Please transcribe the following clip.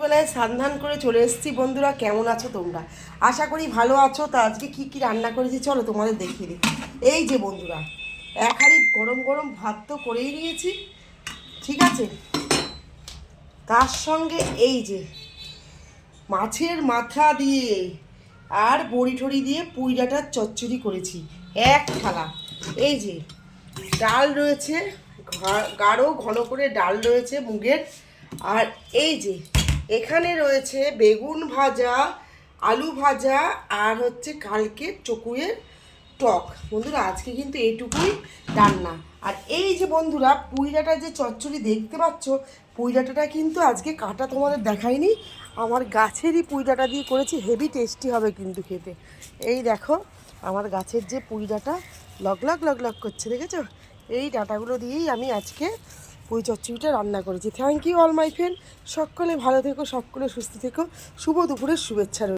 বেলায় স্নান করে চলে এসেছি। বন্ধুরা কেমন আছো তোমরা? আশা করি ভালো আছো। তা আজকে কি কি রান্না করেছি চলো তোমাদের দেখিয়ে দিই। এই যে বন্ধুরা, এক হাঁড়ি গরম গরম ভাত তো করেই নিয়েছি, ঠিক আছে। তার সঙ্গে এই যে মাছের মাথা দিয়ে আর বড়ি ঠড়ি দিয়ে পুঁই ডাঁটার চচ্চড়ি করেছি এক থালা। এই যে ডাল রয়েছে, গাঢ় ঘন করে ডাল রয়েছে মুগের। আর এই যে এখানে রয়েছে বেগুন ভাজা, আলু ভাজা, আর হচ্ছে কালকে চকুয়ের টক। বন্ধুরা আজকে কিন্তু এইটুকুই রান্না। আর এই যে বন্ধুরা পুঁই ডাঁটার যে চচ্চড়ি দেখতে পাচ্ছ, পুঁই ডাঁটাটা কিন্তু আজকে কাটা তোমাদের দেখাইনি, আমার গাছেরই পুঁই ডাঁটা দিয়ে করেছি। হেভি টেস্টি হবে কিন্তু খেতে। এই দেখো আমার গাছের যে পুঁই ডাঁটা লগ লগ লগ লগ করছে, দেখেছো? এই ডাঁটাগুলো দিয়েই আমি আজকে পুঁই চচ্চড়িটা রান্না করেছি। Thank you all my friend. সকলে ভালো থেকো, সকলে সুস্থ থেকো। শুভ দুপুরের শুভেচ্ছা রইল।